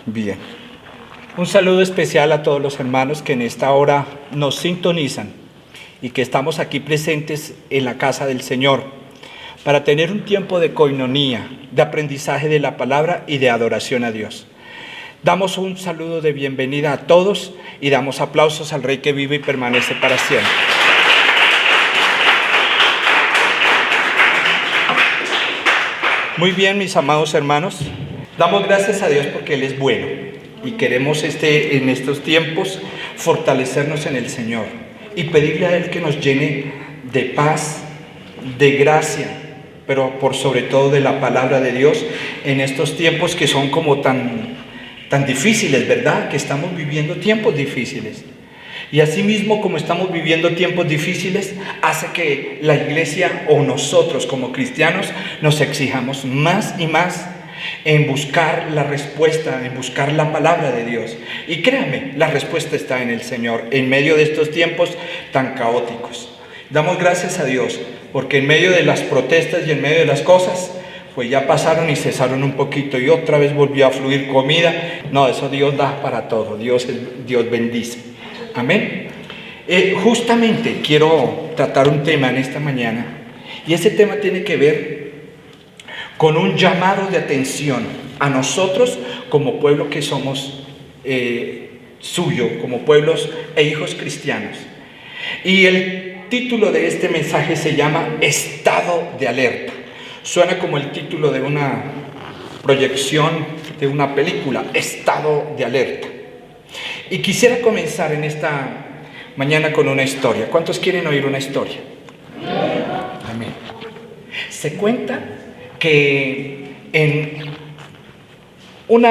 Bien. Un saludo especial a todos los hermanos que en esta hora nos sintonizan y que estamos aquí presentes en la casa del Señor para tener un tiempo de coinonía, de aprendizaje de la palabra y de adoración a Dios. Damos un saludo de bienvenida a todos y damos aplausos al Rey que vive y permanece para siempre. Muy bien, mis amados hermanos, damos gracias a Dios porque Él es bueno y queremos en estos tiempos fortalecernos en el Señor y pedirle a Él que nos llene de paz, de gracia, pero por sobre todo de la palabra de Dios en estos tiempos que son como tan difíciles, ¿verdad? Que estamos viviendo tiempos difíciles. Y asimismo, como estamos viviendo tiempos difíciles, hace que la iglesia o nosotros como cristianos nos exijamos más y más en buscar la respuesta, en buscar la palabra de Dios. Y créanme, la respuesta está en el Señor, en medio de estos tiempos tan caóticos. Damos gracias a Dios, porque en medio de las protestas y en medio de las cosas, pues ya pasaron y cesaron un poquito y otra vez volvió a fluir comida. No, eso Dios da para todo, Dios bendice. Amén. Justamente quiero tratar un tema en esta mañana y ese tema tiene que ver con un llamado de atención a nosotros como pueblo que somos suyo, como pueblos e hijos cristianos. Y el título de este mensaje se llama Estado de Alerta. Suena como el título de una proyección de una película, Estado de Alerta. Y quisiera comenzar en esta mañana con una historia. ¿Cuántos quieren oír una historia? Amén. Se cuenta que en un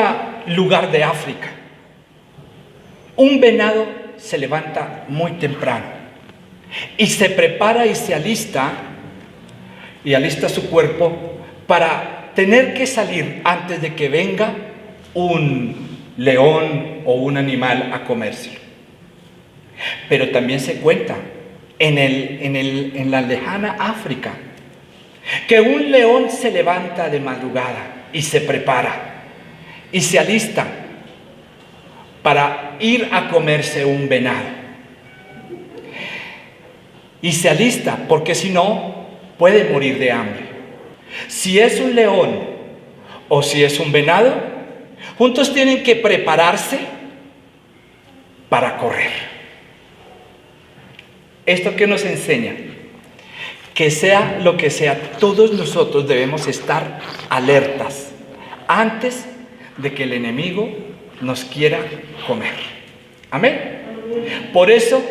lugar de África, un venado se levanta muy temprano y se prepara y se alista su cuerpo para tener que salir antes de que venga un león o un animal a comérselo. Pero también se cuenta en la lejana África que un león se levanta de madrugada y se prepara y se alista para ir a comerse un venado. Y se alista porque si no puede morir de hambre. Si es un león o si es un venado, juntos tienen que prepararse para correr. ¿Esto qué nos enseña? Que sea lo que sea, todos nosotros debemos estar alertas antes de que el enemigo nos quiera comer. Amén. Por eso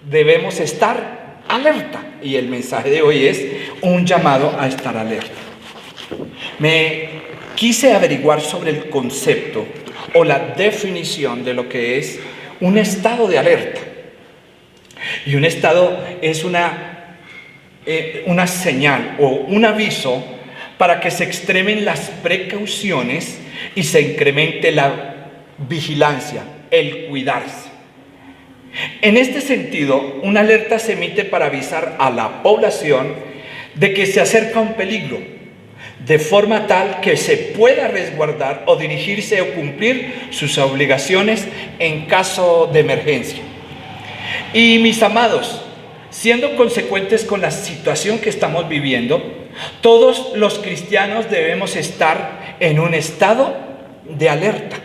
debemos estar alerta. Y el mensaje de hoy es un llamado a estar alerta. Quise averiguar sobre el concepto o la definición de lo que es un estado de alerta. Y un estado es una señal o un aviso para que se extremen las precauciones y se incremente la vigilancia, el cuidarse. En este sentido, una alerta se emite para avisar a la población de que se acerca un peligro, de forma tal que se pueda resguardar o dirigirse o cumplir sus obligaciones en caso de emergencia. Y mis amados, siendo consecuentes con la situación que estamos viviendo, todos los cristianos debemos estar en un estado de alerta.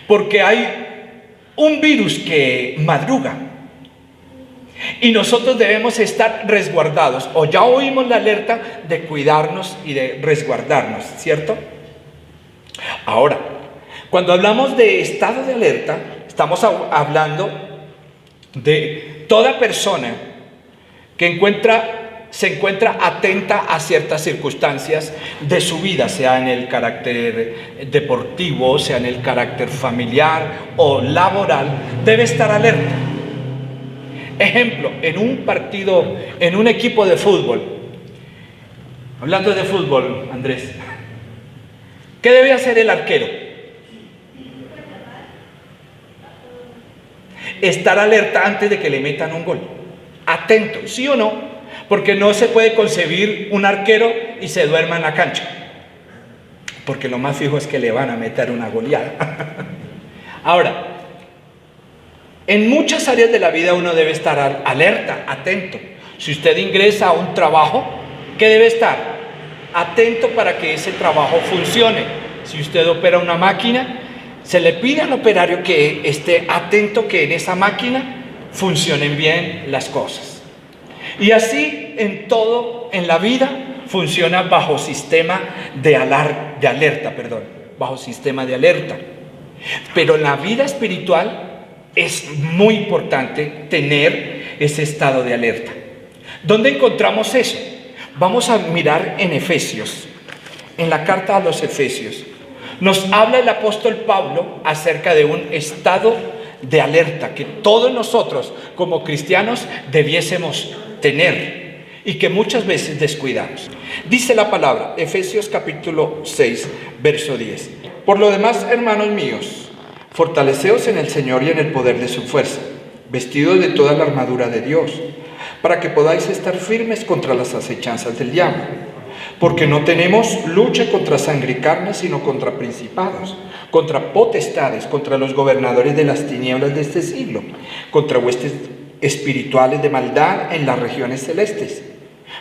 Porque hay un virus que madruga y nosotros debemos estar resguardados, o ya oímos la alerta de cuidarnos y de resguardarnos, ¿cierto? Ahora, cuando hablamos de estado de alerta, estamos hablando de toda persona que se encuentra atenta a ciertas circunstancias de su vida, sea en el carácter deportivo, sea en el carácter familiar o laboral, debe estar alerta. Ejemplo, en un partido, en un equipo de fútbol. Hablando de fútbol, Andrés, ¿qué debe hacer el arquero? Estar alerta antes de que le metan un gol. Atento, ¿sí o no? Porque no se puede concebir un arquero y se duerma en la cancha. porque lo más fijo es que le van a meter una goleada. Ahora, en muchas áreas de la vida uno debe estar alerta, atento. Si usted ingresa a un trabajo, ¿qué debe estar? Atento para que ese trabajo funcione. Si usted opera una máquina, se le pide al operario que esté atento que en esa máquina funcionen bien las cosas. Y así en todo, en la vida, funciona bajo sistema de alerta, bajo sistema de alerta. Pero en la vida espiritual es muy importante tener ese estado de alerta. ¿Dónde encontramos eso? Vamos a mirar en Efesios, en la carta a los Efesios. Nos habla el apóstol Pablo acerca de un estado de alerta que todos nosotros como cristianos debiésemos tener y que muchas veces descuidamos. Dice la palabra, Efesios capítulo 6, verso 10. Por lo demás, hermanos míos, fortaleceos en el Señor y en el poder de su fuerza, vestidos de toda la armadura de Dios, para que podáis estar firmes contra las acechanzas del diablo. Porque no tenemos lucha contra sangre y carne, sino contra principados, contra potestades, contra los gobernadores de las tinieblas de este siglo, contra huestes espirituales de maldad en las regiones celestes.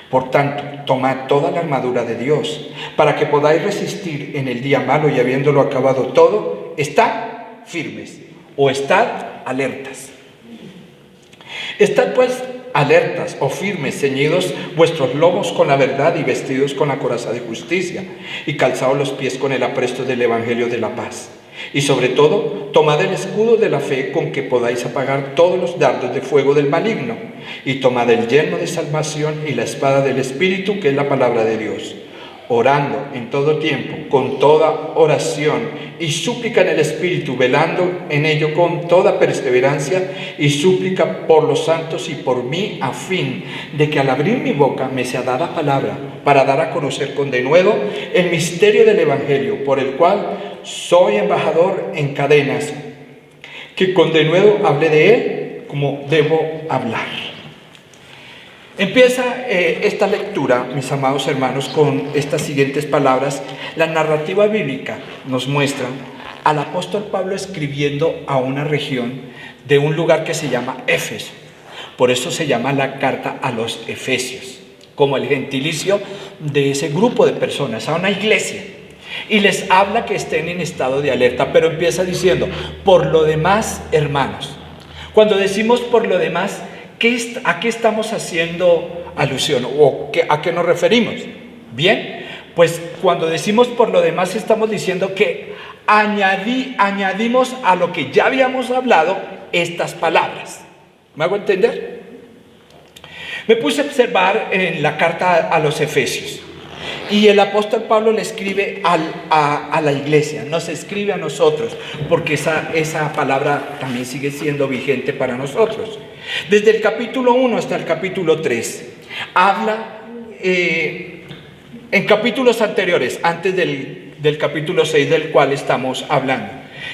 Por tanto, tomad toda la armadura de Dios, para que podáis resistir en el día malo y habiéndolo acabado todo, estad firmes o estad alertas. Estad pues alertas o firmes, ceñidos vuestros lomos con la verdad y vestidos con la coraza de justicia y calzados los pies con el apresto del evangelio de la paz. Y sobre todo, tomad el escudo de la fe con que podáis apagar todos los dardos de fuego del maligno, y tomad el yelmo de salvación y la espada del Espíritu, que es la palabra de Dios, orando en todo tiempo, con toda oración y súplica en el Espíritu, velando en ello con toda perseverancia y súplica por los santos y por mí, a fin de que al abrir mi boca me sea dada palabra para dar a conocer con denuedo el misterio del Evangelio, por el cual soy embajador en cadenas, que con denuedo hable de él como debo hablar. Empieza esta lectura, mis amados hermanos, con estas siguientes palabras. La narrativa bíblica nos muestra al apóstol Pablo escribiendo a una región de un lugar que se llama Éfeso. Por eso se llama la carta a los Efesios, como el gentilicio de ese grupo de personas, a una iglesia. Y les habla que estén en estado de alerta, pero empieza diciendo, por lo demás, hermanos. Cuando decimos por lo demás, ¿a qué estamos haciendo alusión o a qué nos referimos? Bien, pues cuando decimos por lo demás estamos diciendo que añadimos a lo que ya habíamos hablado estas palabras. ¿Me hago entender? Me puse a observar en la carta a los Efesios y el apóstol Pablo le escribe a la iglesia, nos escribe a nosotros, porque esa palabra también sigue siendo vigente para nosotros. Desde el capítulo 1 hasta el capítulo 3, habla en capítulos anteriores, antes del capítulo 6 del cual estamos hablando.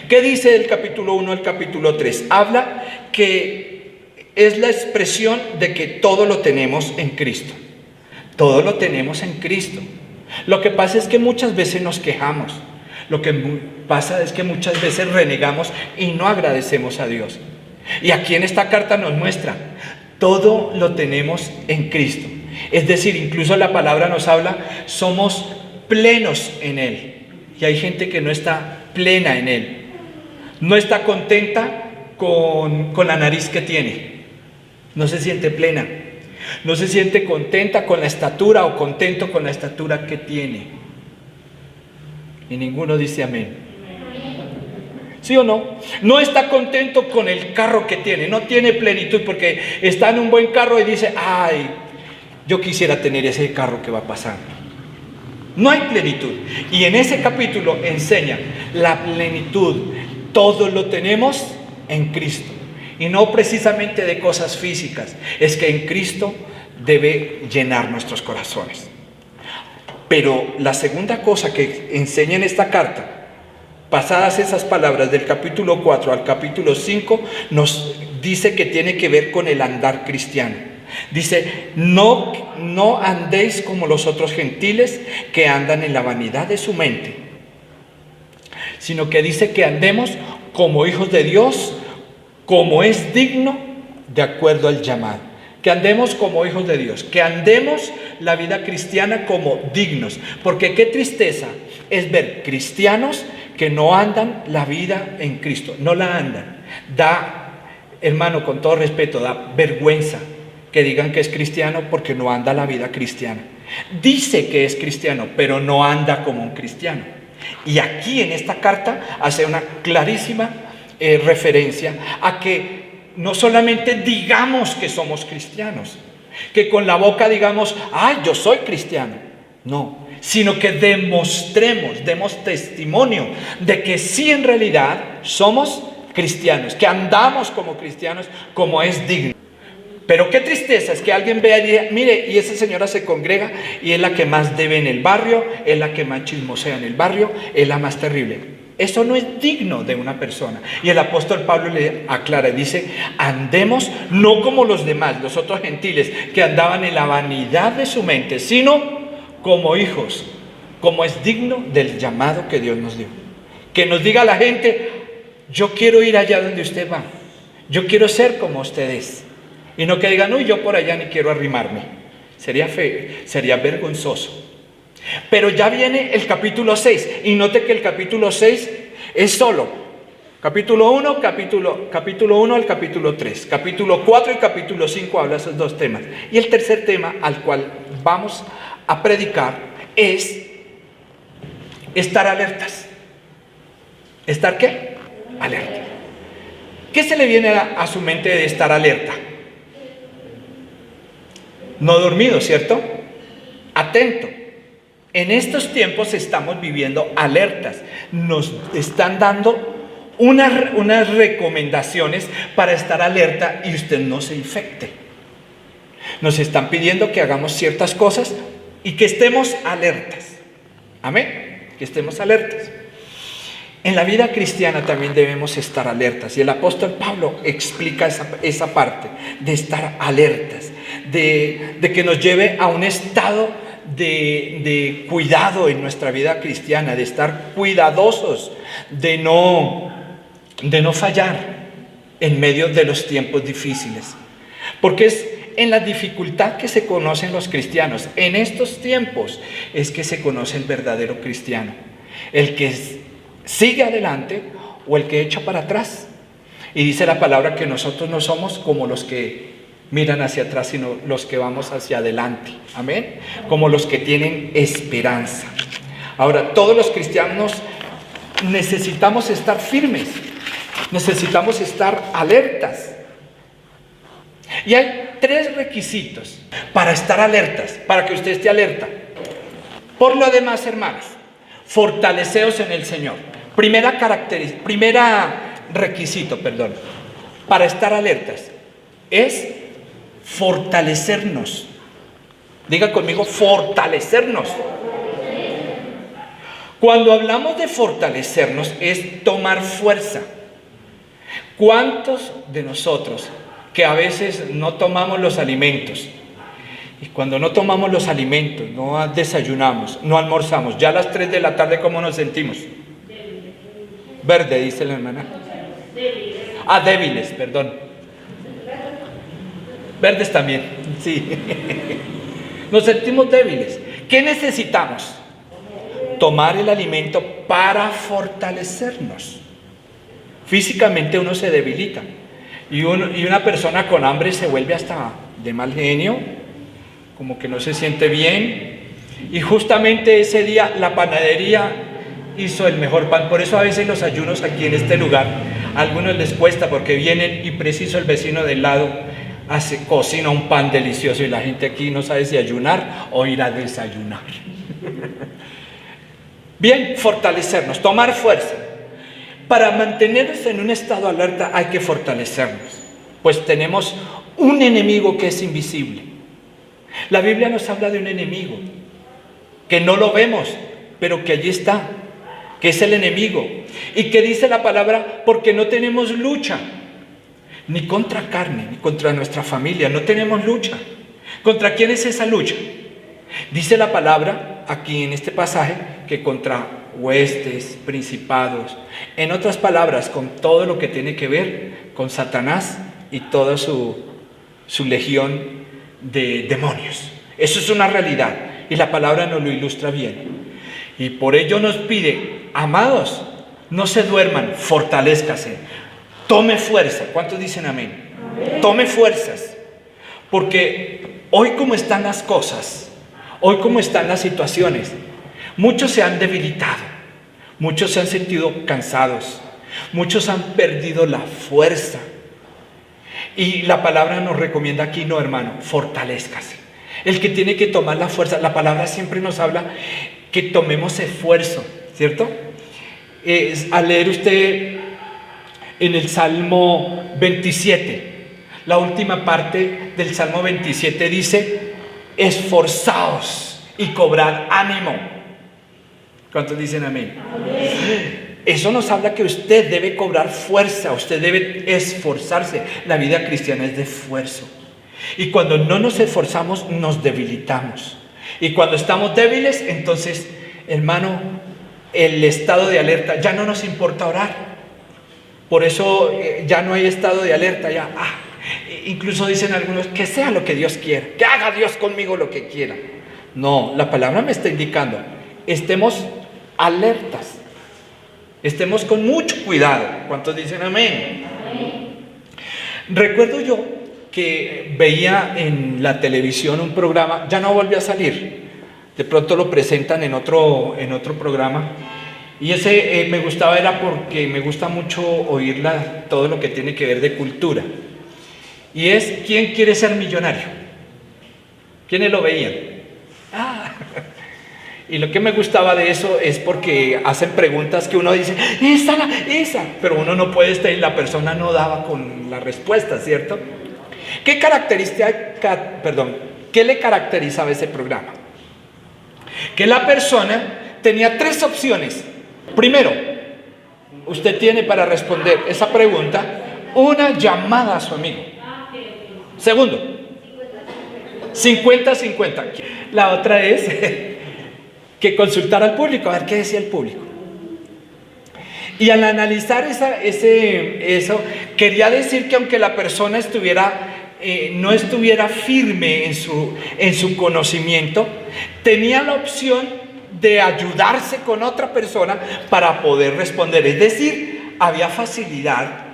¿Qué dice del capítulo 1 al capítulo 3? Habla que es la expresión de que todo lo tenemos en Cristo. Todo lo tenemos en Cristo. Lo que pasa es que muchas veces nos quejamos. Lo que pasa es que muchas veces renegamos y no agradecemos a Dios. Y aquí en esta carta nos muestra, todo lo tenemos en Cristo. Es decir, incluso la palabra nos habla, somos plenos en Él. Y hay gente que no está plena en Él. No está contenta con la nariz que tiene. No se siente plena. No se siente contenta con la estatura o contento con la estatura que tiene. Y ninguno dice amén. ¿Sí o no? No está contento con el carro que tiene, no tiene plenitud porque está en un buen carro y dice, ay, yo quisiera tener ese carro que va pasando. No hay plenitud. Y en ese capítulo enseña la plenitud. Todo lo tenemos en Cristo. Y no precisamente de cosas físicas. Es que en Cristo debe llenar nuestros corazones. Pero la segunda cosa que enseña en esta carta, pasadas esas palabras del capítulo 4 al capítulo 5, nos dice que tiene que ver con el andar cristiano. Dice, no andéis como los otros gentiles que andan en la vanidad de su mente, sino que dice que andemos como hijos de Dios, como es digno de acuerdo al llamado. Que andemos como hijos de Dios, que andemos la vida cristiana como dignos. Porque qué tristeza es ver cristianos que no andan la vida en Cristo, no la andan. Hermano, con todo respeto, da vergüenza que digan que es cristiano porque no anda la vida cristiana. Dice que es cristiano, pero no anda como un cristiano. Y aquí en esta carta hace una clarísima referencia a que no solamente digamos que somos cristianos, que con la boca digamos, ¡ay, yo soy cristiano! No, sino que demos testimonio de que sí en realidad somos cristianos, que andamos como cristianos, como es digno. Pero qué tristeza es que alguien vea y diga, mire, y esa señora se congrega y es la que más debe en el barrio, es la que más chismosea en el barrio, es la más terrible. Eso no es digno de una persona. Y el apóstol Pablo le aclara y dice, andemos no como los demás, los otros gentiles que andaban en la vanidad de su mente, sino como hijos, como es digno del llamado que Dios nos dio. Que nos diga la gente, yo quiero ir allá donde usted va, yo quiero ser como usted es. Y no que digan, uy, yo por allá ni quiero arrimarme. Sería feo, sería vergonzoso. Pero ya viene el capítulo 6. Y note que el capítulo 6 es solo. Capítulo 1 al capítulo 3. Capítulo 4 y capítulo 5 habla de esos dos temas. Y el tercer tema al cual vamos a predicar es estar alertas. ¿Estar qué? Alerta. ¿Qué se le viene a su mente de estar alerta? No dormido, ¿cierto? Atento. En estos tiempos estamos viviendo alertas. Nos están dando unas recomendaciones para estar alerta y usted no se infecte. Nos están pidiendo que hagamos ciertas cosas y que estemos alertas. Amén. Que estemos alertas. En la vida cristiana también debemos estar alertas. Y el apóstol Pablo explica esa parte de estar alertas. De que nos lleve a un estado de cuidado en nuestra vida cristiana, de estar cuidadosos, de no fallar en medio de los tiempos difíciles. Porque es en la dificultad que se conocen los cristianos. En estos tiempos es que se conoce el verdadero cristiano. El que sigue adelante o el que echa para atrás. Y dice la palabra que nosotros no somos como los que miran hacia atrás, sino los que vamos hacia adelante. Amén. Como los que tienen esperanza. Ahora, todos los cristianos necesitamos estar firmes. Necesitamos estar alertas. Y hay 3 requisitos para estar alertas, para que usted esté alerta. Por lo demás, hermanos, fortaleceos en el Señor. Primera requisito, para estar alertas es fortalecernos. Diga conmigo, fortalecernos. Cuando hablamos de fortalecernos es tomar fuerza. ¿Cuántos de nosotros que a veces no tomamos los alimentos? Y cuando no tomamos los alimentos, no desayunamos, no almorzamos, ya a las 3 de la tarde, ¿cómo nos sentimos? Verde, dice la hermana. Débiles, perdón. Verdes también, sí. Nos sentimos débiles. ¿Qué necesitamos? Tomar el alimento para fortalecernos. Físicamente uno se debilita. Y una persona con hambre se vuelve hasta de mal genio, como que no se siente bien. Y justamente ese día la panadería hizo el mejor pan. Por eso a veces los ayunos aquí en este lugar, a algunos les cuesta porque vienen y preciso el vecino del lado cocina un pan delicioso y la gente aquí no sabe si ayunar o ir a desayunar. Bien, fortalecernos, tomar fuerza. Para mantenernos en un estado alerta hay que fortalecernos, pues tenemos un enemigo que es invisible. La Biblia nos habla de un enemigo que no lo vemos, pero que allí está, que es el enemigo. Y que dice la palabra, porque no tenemos lucha, ni contra carne, ni contra nuestra familia, no tenemos lucha. ¿Contra quién es esa lucha? Dice la palabra aquí en este pasaje que contra huestes, principados. En otras palabras, con todo lo que tiene que ver con Satanás y toda su legión de demonios. Eso es una realidad y la palabra nos lo ilustra bien. Y por ello nos pide, amados, no se duerman, fortalézcase, tome fuerza. ¿Cuántos dicen amén? Tome fuerzas, porque hoy como están las cosas, hoy como están las situaciones, muchos se han debilitado, muchos se han sentido cansados, muchos han perdido la fuerza. Y la palabra nos recomienda aquí, no hermano, fortalézcase. El que tiene que tomar la fuerza, la palabra siempre nos habla que tomemos esfuerzo, ¿cierto? Al leer usted en el Salmo 27, la última parte del Salmo 27 dice, esforzaos y cobrad ánimo. ¿Cuántos dicen amén? Amén. Eso nos habla que usted debe cobrar fuerza, usted debe esforzarse. La vida cristiana es de esfuerzo. Y cuando no nos esforzamos, nos debilitamos. Y cuando estamos débiles, entonces, hermano, el estado de alerta, ya no nos importa orar. Por eso ya no hay estado de alerta, ya. Incluso dicen algunos, que sea lo que Dios quiera, que haga Dios conmigo lo que quiera. No, la palabra me está indicando, estemos alertas, estemos con mucho cuidado. ¿Cuántos dicen amén? Amén. Recuerdo yo que veía en la televisión un programa, ya no volvió a salir, de pronto lo presentan en otro programa, y ese me gustaba, era porque me gusta mucho oírla, todo lo que tiene que ver de cultura, y es ¿quién quiere ser millonario? ¿Quiénes lo veían? Y lo que me gustaba de eso es porque hacen preguntas que uno dice, esa, pero uno no puede estar y la persona no daba con la respuesta, ¿cierto? ¿Qué le caracterizaba ese programa? Que la persona tenía 3 opciones. Primero, usted tiene para responder esa pregunta una llamada a su amigo. Segundo, 50-50. La otra es que consultar al público, a ver qué decía el público. Y al analizar eso, quería decir que aunque la persona no estuviera firme en su conocimiento, tenía la opción de ayudarse con otra persona para poder responder. Es decir, había facilidad,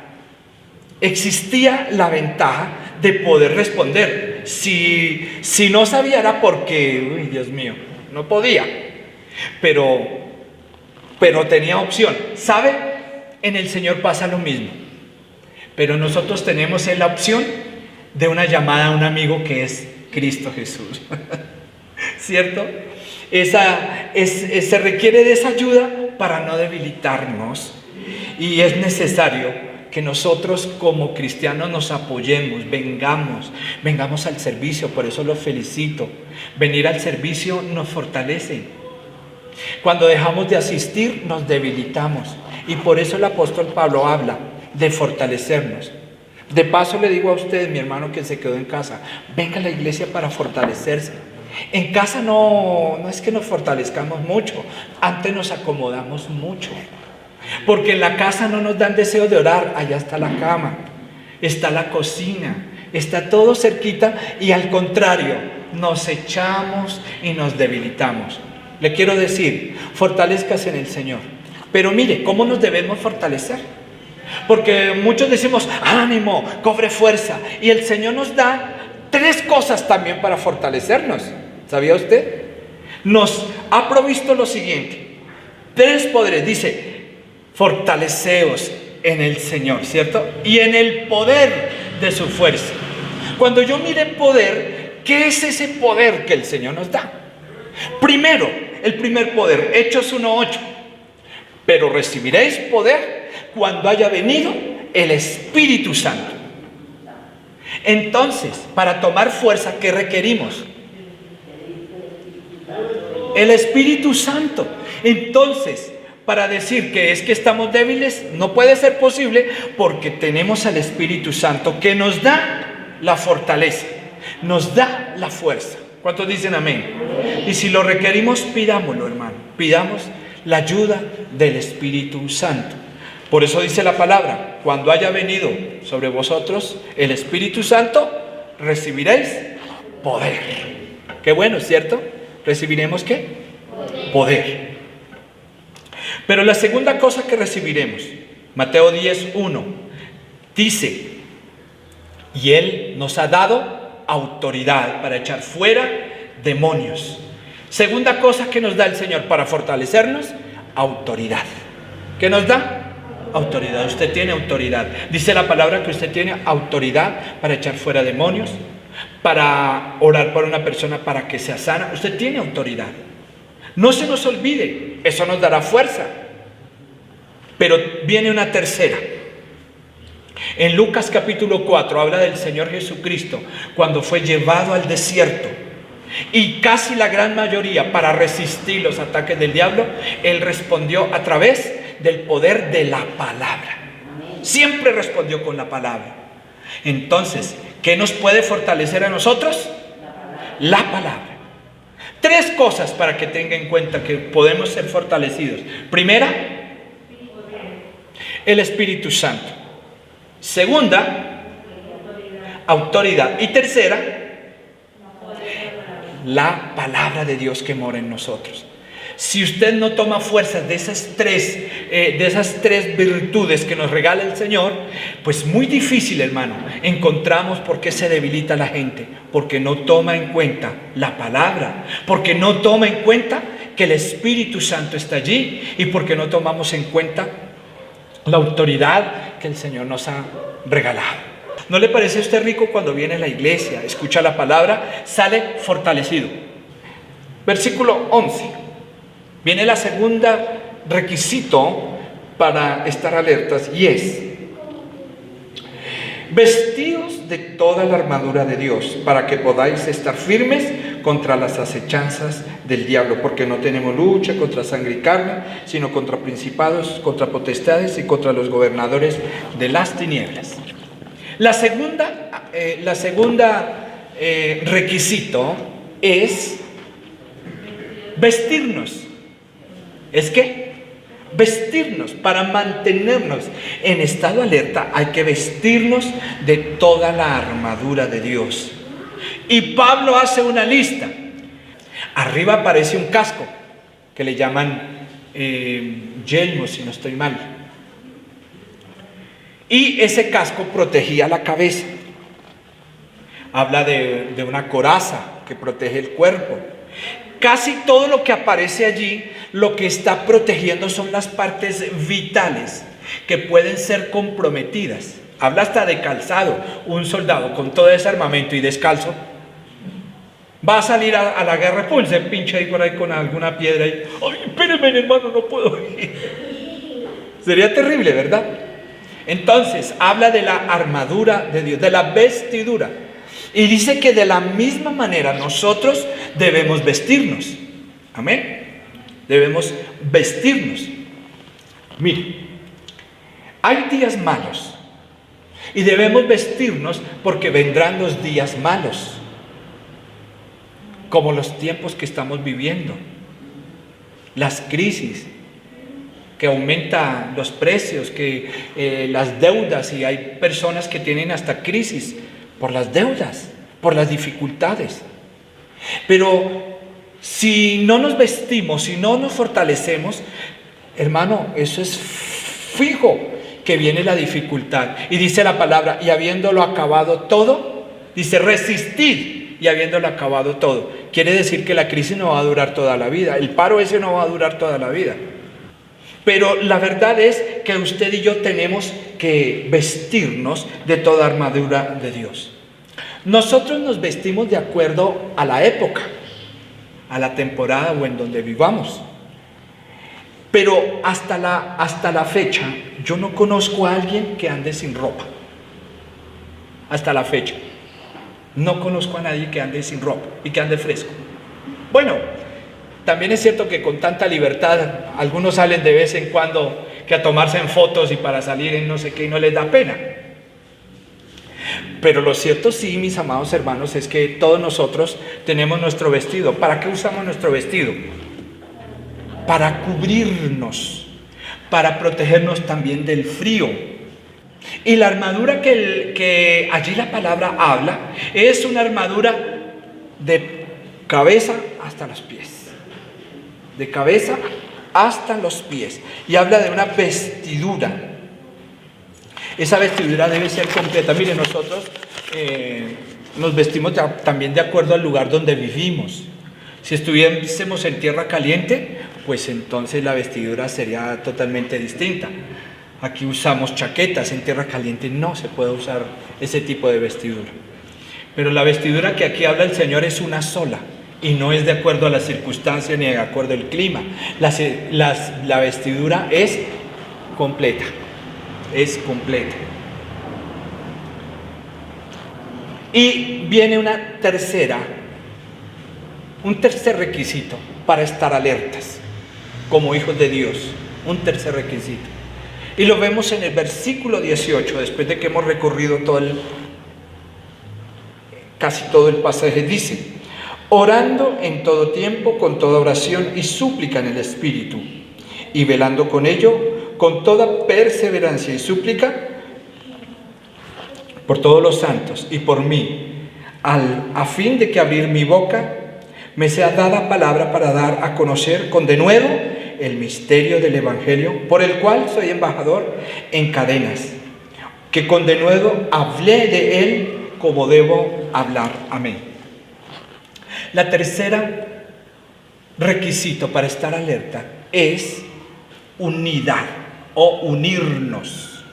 existía la ventaja de poder responder. Si no sabía era porque, uy, Dios mío, no podía, pero tenía opción. ¿Sabe? En el Señor pasa lo mismo, pero nosotros tenemos la opción de una llamada a un amigo que es Cristo Jesús. ¿Cierto? Se requiere de esa ayuda para no debilitarnos, y es necesario que nosotros como cristianos nos apoyemos, vengamos al servicio. Por eso los felicito. Venir al servicio nos fortalece. Cuando dejamos de asistir nos debilitamos, y por eso el apóstol Pablo habla de fortalecernos. De paso le digo a usted, mi hermano que se quedó en casa, venga a la iglesia para fortalecerse. En casa no es que nos fortalezcamos mucho, antes nos acomodamos mucho, porque en la casa no nos dan deseo de orar. Allá está la cama, está la cocina, está todo cerquita, y al contrario, nos echamos y nos debilitamos. Le quiero decir, fortalézcase en el Señor. Pero mire, ¿cómo nos debemos fortalecer? Porque muchos decimos, ánimo, cobre fuerza, y el Señor nos da 3 cosas también para fortalecernos. ¿Sabía usted? Nos ha provisto lo siguiente: 3 poderes. Dice, fortaleceos en el Señor, ¿cierto? Y en el poder de su fuerza. Cuando yo mire poder, ¿qué es ese poder que el Señor nos da? Primero, el primer poder, Hechos 1:8. Pero recibiréis poder cuando haya venido el Espíritu Santo. Entonces, para tomar fuerza, ¿qué requerimos? El Espíritu Santo. Entonces, para decir que es que estamos débiles, no puede ser posible, porque tenemos al Espíritu Santo que nos da la fortaleza, nos da la fuerza. ¿Cuántos dicen amén? Y si lo requerimos, pidámoslo, hermano. Pidamos la ayuda del Espíritu Santo. Por eso dice la palabra, cuando haya venido sobre vosotros el Espíritu Santo, recibiréis poder. Qué bueno, ¿cierto? ¿Recibiremos qué? Poder. Pero la segunda cosa que recibiremos, Mateo 10:1, dice, y Él nos ha dado autoridad para echar fuera demonios. Segunda cosa que nos da el Señor para fortalecernos, autoridad. ¿Qué nos da? Autoridad. Usted tiene autoridad. Dice la palabra que usted tiene autoridad para echar fuera demonios, para orar por una persona para que sea sana. Usted tiene autoridad. No se nos olvide, eso nos dará fuerza. Pero viene una tercera. En Lucas capítulo 4 habla del Señor Jesucristo cuando fue llevado al desierto. Y casi la gran mayoría, para resistir los ataques del diablo, Él respondió a través del poder de la palabra. Siempre respondió con la palabra. Entonces, ¿qué nos puede fortalecer a nosotros? La palabra. Tres cosas para que tenga en cuenta que podemos ser fortalecidos. Primera, el Espíritu Santo. Segunda, autoridad. Y tercera, la palabra de Dios que mora en nosotros. Si usted no toma fuerzas de esas tres virtudes que nos regala el Señor, pues muy difícil, hermano, encontramos por qué se debilita la gente, porque no toma en cuenta la palabra, porque no toma en cuenta que el Espíritu Santo está allí y porque no tomamos en cuenta la autoridad que el Señor nos ha regalado. ¿No le parece a usted rico cuando viene a la iglesia, escucha la palabra, sale fortalecido? Versículo 11. Viene la segunda requisito para estar alertas y es: vestidos de toda la armadura de Dios para que podáis estar firmes contra las acechanzas del diablo, porque no tenemos lucha contra sangre y carne, sino contra principados, contra potestades y contra los gobernadores de las tinieblas. La segunda requisito es vestirnos. ¿Es qué? Vestirnos. Para mantenernos en estado alerta hay que vestirnos de toda la armadura de Dios. Y Pablo hace una lista. Arriba aparece un casco que le llaman yelmo, si no estoy mal. Y ese casco protegía la cabeza. Habla de una coraza que protege el cuerpo. Casi todo lo que aparece allí, lo que está protegiendo son las partes vitales que pueden ser comprometidas. Habla hasta de calzado. Un soldado con todo ese armamento y descalzo va a salir a la guerra, pues se pincha ahí por ahí con alguna piedra y, ay, espérenme, hermano, no puedo ir. Sería terrible, ¿verdad? Entonces, habla de la armadura de Dios, de la vestidura. Y dice que de la misma manera nosotros debemos vestirnos. Amén. Debemos vestirnos. Mire, hay días malos y debemos vestirnos porque vendrán los días malos, como los tiempos que estamos viviendo, las crisis que aumentan los precios, que las deudas, y hay personas que tienen hasta crisis por las deudas, por las dificultades. Pero si no nos vestimos, si no nos fortalecemos, hermano, eso es fijo que viene la dificultad. Y dice la palabra, y habiéndolo acabado todo, dice resistid, y habiéndolo acabado todo. Quiere decir que la crisis no va a durar toda la vida, el paro ese no va a durar toda la vida. Pero la verdad es que usted y yo tenemos que vestirnos de toda armadura de Dios. Nosotros nos vestimos de acuerdo a la época, a la temporada o en donde vivamos. Pero hasta la fecha, yo no conozco a alguien que ande sin ropa. Hasta la fecha. No conozco a nadie que ande sin ropa y que ande fresco. Bueno, también es cierto que con tanta libertad, algunos salen de vez en cuando que a tomarse en fotos y para salir en no sé qué y no les da pena. Pero lo cierto sí, mis amados hermanos, es que todos nosotros tenemos nuestro vestido. ¿Para qué usamos nuestro vestido? para cubrirnos, para protegernos también del frío. Y la armadura que allí la palabra habla es una armadura de cabeza hasta los pies. De cabeza hasta los pies. Y habla de una vestidura. Esa vestidura debe ser completa. Miren, nosotros nos vestimos también de acuerdo al lugar donde vivimos. Si estuviésemos en tierra caliente, pues entonces la vestidura sería totalmente distinta. Aquí usamos chaquetas, en tierra caliente no se puede usar ese tipo de vestidura. Pero la vestidura que aquí habla el Señor es una sola y no es de acuerdo a las circunstancias ni de acuerdo al clima. La vestidura es completa, es completa. Y viene un tercer requisito para estar alertas como hijos de Dios, un tercer requisito. Y lo vemos en el versículo 18, después de que hemos recorrido casi todo el pasaje. Dice: orando en todo tiempo con toda oración y súplica en el Espíritu, y velando con ello con toda perseverancia y súplica por todos los santos y por mí, a fin de que abrir mi boca me sea dada palabra para dar a conocer con denuedo el misterio del Evangelio, por el cual soy embajador en cadenas, que con denuedo hablé de él como debo hablar. Amén. La tercera requisito para estar alerta es unidad o unirnos.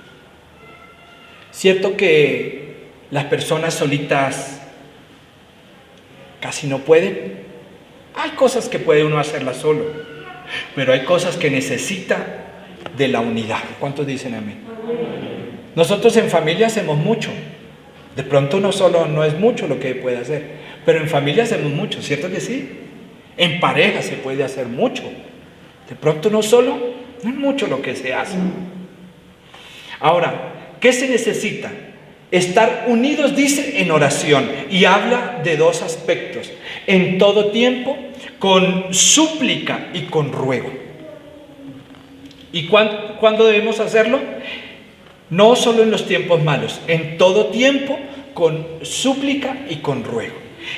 Cierto que las personas solitas casi no pueden. Hay cosas que puede uno hacerlas solo, pero hay cosas que necesita de la unidad. ¿Cuántos dicen amén? Nosotros en familia hacemos mucho. De pronto no es mucho lo que puede hacer, pero en familia hacemos mucho, ¿cierto que sí? En pareja se puede hacer mucho. De pronto no es mucho lo que se hace. Ahora, ¿qué se necesita? Estar unidos, dice, en oración, y habla de dos aspectos: en todo tiempo, con súplica y con ruego. ¿Y cuándo debemos hacerlo? No solo en los tiempos malos, en todo tiempo, con súplica y con ruego.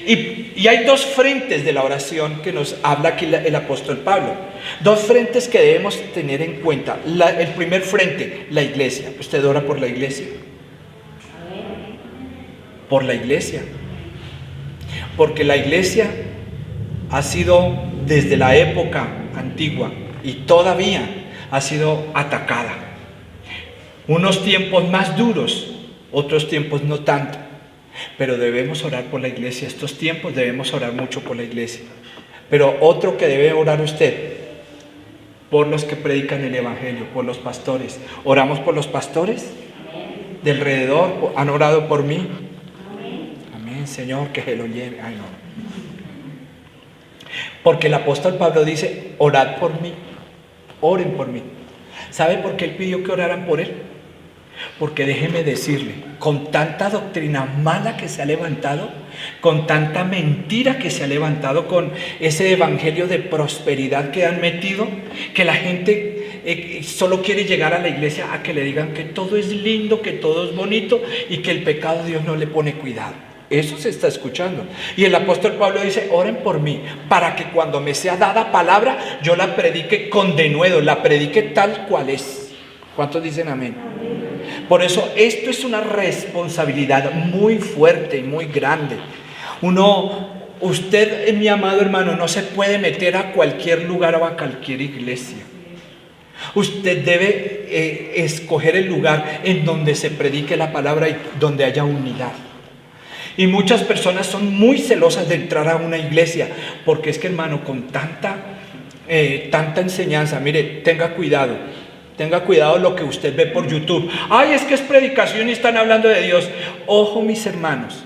Y hay dos frentes de la oración que nos habla aquí el apóstol Pablo. Dos frentes que debemos tener en cuenta. El primer frente, la iglesia. ¿Usted ora por la iglesia? Por la iglesia. Porque la iglesia ha sido desde la época antigua y todavía ha sido atacada. Unos tiempos más duros, otros tiempos no tanto. Pero debemos orar por la iglesia. Estos tiempos debemos orar mucho por la iglesia. Pero otro que debe orar usted, por los que predican el evangelio, por los pastores. ¿Oramos por los pastores de alrededor? ¿Han orado por mí? Amén, Señor, que se lo lleve. Ay, no. Porque el apóstol Pablo dice: orad por mí, oren por mí. ¿Sabe por qué él pidió que oraran por él? Porque déjeme decirle, con tanta doctrina mala que se ha levantado, con tanta mentira que se ha levantado, con ese evangelio de prosperidad que han metido, que la gente solo quiere llegar a la iglesia a que le digan que todo es lindo, que todo es bonito y que el pecado Dios no le pone cuidado. Eso se está escuchando. Y el apóstol Pablo dice: oren por mí, para que cuando me sea dada palabra, yo la predique con denuedo, la predique tal cual es. ¿Cuántos dicen amén? Por eso esto es una responsabilidad muy fuerte y muy grande. Usted, mi amado hermano, no se puede meter a cualquier lugar o a cualquier iglesia. Usted debe escoger el lugar en donde se predique la palabra y donde haya unidad. Y muchas personas son muy celosas de entrar a una iglesia, porque es que, hermano, con tanta enseñanza, mire, tenga cuidado lo que usted ve por YouTube. Ay, es que es predicación y están hablando de Dios. Ojo, mis hermanos,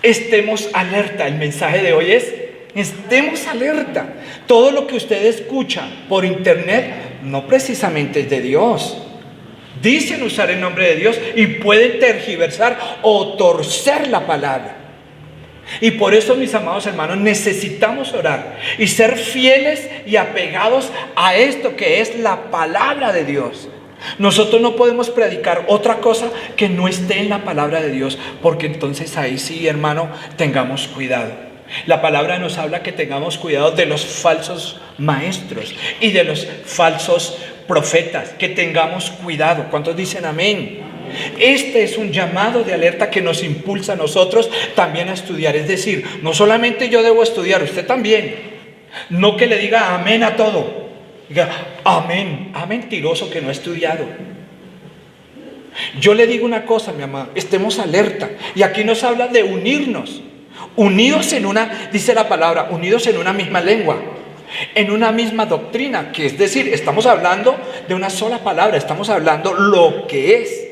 estemos alerta. El mensaje de hoy es: estemos alerta. Todo lo que usted escucha por internet no precisamente es de Dios. Dicen usar el nombre de Dios y pueden tergiversar o torcer la palabra. Y por eso, mis amados hermanos, necesitamos orar y ser fieles y apegados a esto que es la palabra de Dios. Nosotros no podemos predicar otra cosa que no esté en la palabra de Dios, porque entonces ahí sí, hermano, tengamos cuidado. La palabra nos habla que tengamos cuidado de los falsos maestros y de los falsos profetas, que tengamos cuidado. ¿Cuántos dicen amén? Este es un llamado de alerta que nos impulsa a nosotros también a estudiar. Es decir, no solamente yo debo estudiar, usted también. No que le diga amén a todo. Diga amén, mentiroso que no ha estudiado. Yo le digo una cosa, mi amado, estemos alerta. Y aquí nos habla de unirnos. Unidos en una, dice la palabra, unidos en una misma lengua, en una misma doctrina, que es decir, estamos hablando de una sola palabra, estamos hablando lo que es.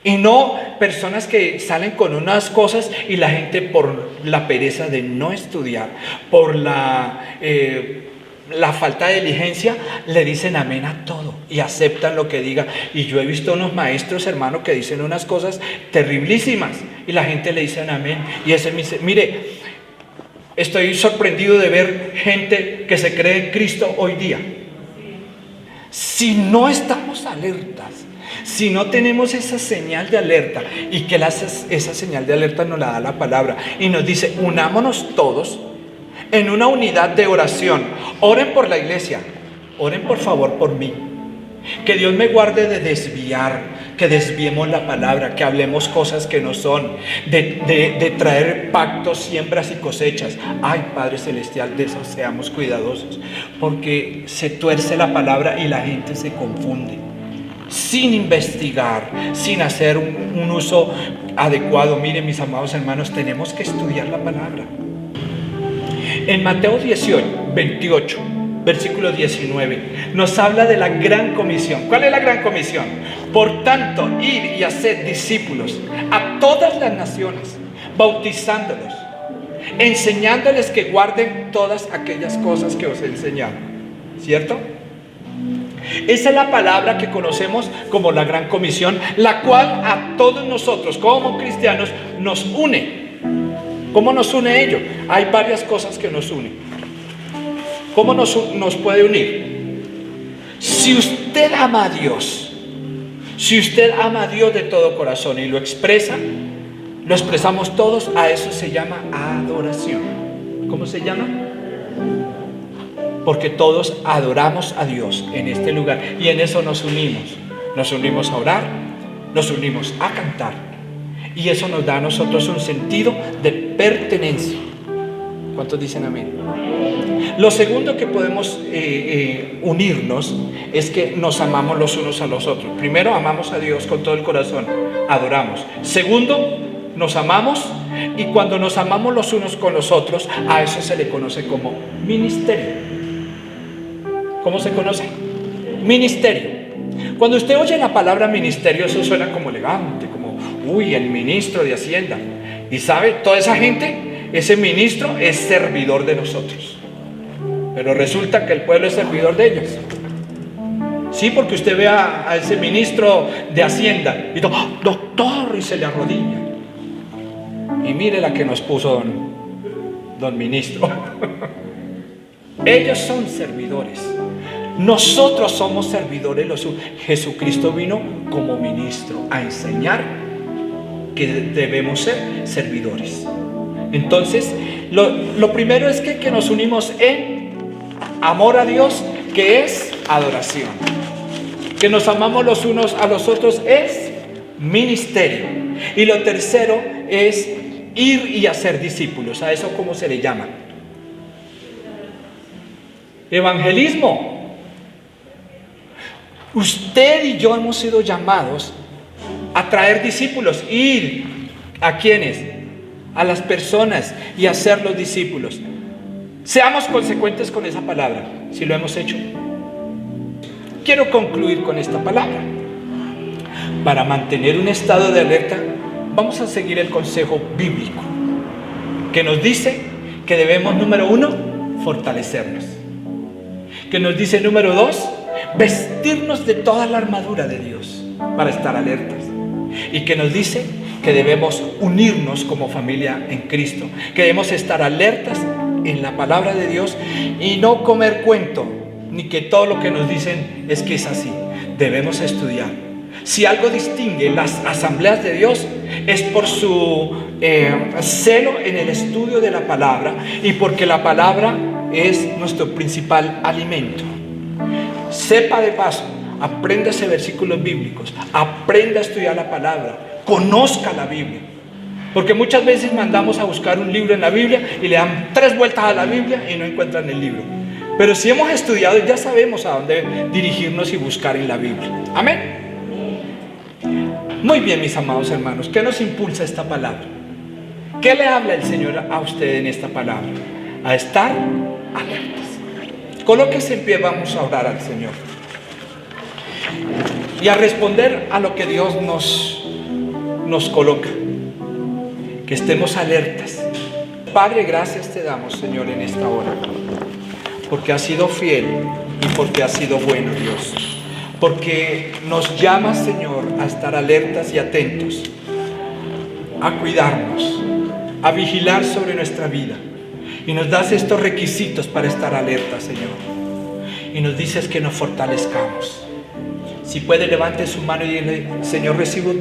Y no personas que salen con unas cosas y la gente por la pereza de no estudiar, por la falta de diligencia, le dicen amén a todo y aceptan lo que diga. Y yo he visto unos maestros, hermano, que dicen unas cosas terriblísimas y la gente le dice amén. Y ese me dice, mire, estoy sorprendido de ver gente que se cree en Cristo hoy día. Si no estamos alertas, si no tenemos esa señal de alerta, y que esa señal de alerta nos la da la palabra y nos dice, unámonos todos en una unidad de oración. Oren por la iglesia, oren por favor por mí. Que Dios me guarde de desviar, que desviemos la palabra, que hablemos cosas que no son, de traer pactos, siembras y cosechas. Ay, Padre Celestial, de eso seamos cuidadosos, porque se tuerce la palabra y la gente se confunde. Sin investigar, sin hacer un uso adecuado. Miren, mis amados hermanos, tenemos que estudiar la palabra. En Mateo 28, versículo 19, nos habla de la gran comisión. ¿Cuál es la gran comisión? Por tanto, ir y hacer discípulos a todas las naciones, bautizándolos, enseñándoles que guarden todas aquellas cosas que os he enseñado. ¿Cierto? Esa es la palabra que conocemos como la gran comisión, la cual a todos nosotros como cristianos nos une. ¿Cómo nos une ello? Hay varias cosas que nos unen. ¿Cómo nos puede unir? Si usted ama a Dios, si usted ama a Dios de todo corazón y lo expresa, lo expresamos todos, a eso se llama adoración. ¿Cómo se llama? Porque todos adoramos a Dios en este lugar y en eso nos unimos. Nos unimos a orar, nos unimos a cantar y eso nos da a nosotros un sentido de pertenencia. ¿Cuántos dicen amén? Lo segundo que podemos unirnos es que nos amamos los unos a los otros. Primero, amamos a Dios con todo el corazón, adoramos. Segundo, nos amamos, y cuando nos amamos los unos con los otros, a eso se le conoce como ministerio. ¿Cómo se conoce? Ministerio. Cuando usted oye la palabra ministerio, eso suena como elegante, como, uy, el ministro de Hacienda. Y sabe, toda esa gente, ese ministro es servidor de nosotros. Pero resulta que el pueblo es servidor de ellos. Sí, porque usted ve a ese ministro de Hacienda y todo, doctor, y se le arrodilla. Y mire la que nos puso don ministro. Ellos son servidores. Nosotros somos servidores. Jesucristo vino como ministro a enseñar que debemos ser servidores. Entonces, lo primero es que nos unimos en amor a Dios, que es adoración. Que nos amamos los unos a los otros es ministerio. Y lo tercero es ir y hacer discípulos. ¿A eso cómo se le llama? Evangelismo. Usted y yo hemos sido llamados a traer discípulos. Ir ¿a quiénes? A las personas y hacerlos discípulos. Seamos consecuentes con esa palabra, si lo hemos hecho. Quiero concluir con esta palabra. Para mantener un estado de alerta, vamos a seguir el consejo bíblico, que nos dice que debemos, número 1, fortalecernos. Que nos dice, número 2, vestirnos de toda la armadura de Dios para estar alertas. Y que nos dice que debemos unirnos como familia en Cristo, que debemos estar alertas en la palabra de Dios y no comer cuento, ni que todo lo que nos dicen es que es así. Debemos estudiar. Si algo distingue las asambleas de Dios es por su celo en el estudio de la palabra y porque la palabra es nuestro principal alimento. Sepa de paso, apréndase versículos bíblicos, aprenda a estudiar la palabra, conozca la Biblia. Porque muchas veces mandamos a buscar un libro en la Biblia y le dan 3 vueltas a la Biblia y no encuentran el libro. Pero si hemos estudiado, ya sabemos a dónde dirigirnos y buscar en la Biblia. Amén. Muy bien, mis amados hermanos, ¿qué nos impulsa esta palabra? ¿Qué le habla el Señor a usted en esta palabra? A estar alertas. Colóquese en pie, vamos a orar al Señor y a responder a lo que Dios nos coloca. Que estemos alertas. Padre, gracias te damos, Señor, en esta hora, porque has sido fiel y porque has sido bueno, Dios. Porque nos llamas, Señor, a estar alertas y atentos, a cuidarnos, a vigilar sobre nuestra vida. Y nos das estos requisitos para estar alertas, Señor. Y nos dices que nos fortalezcamos. Si puede, levante su mano y dile: Señor, recibo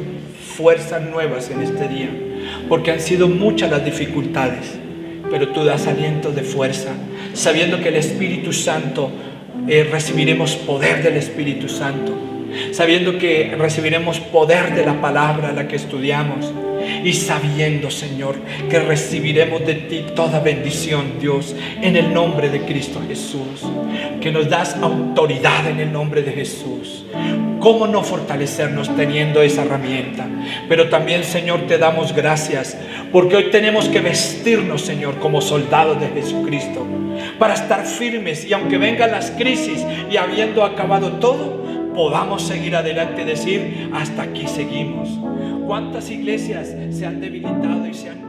fuerzas nuevas en este día, porque han sido muchas las dificultades, pero tú das aliento de fuerza, sabiendo que el Espíritu Santo, recibiremos poder del Espíritu Santo, sabiendo que recibiremos poder de la palabra, la que estudiamos, y sabiendo, Señor, que recibiremos de ti toda bendición, Dios, en el nombre de Cristo Jesús, que nos das autoridad en el nombre de Jesús. ¿Cómo no fortalecernos teniendo esa herramienta? Pero también, Señor, te damos gracias porque hoy tenemos que vestirnos, Señor, como soldados de Jesucristo, para estar firmes y aunque vengan las crisis y habiendo acabado todo, podamos seguir adelante y decir: hasta aquí seguimos. ¿Cuántas iglesias se han debilitado y se han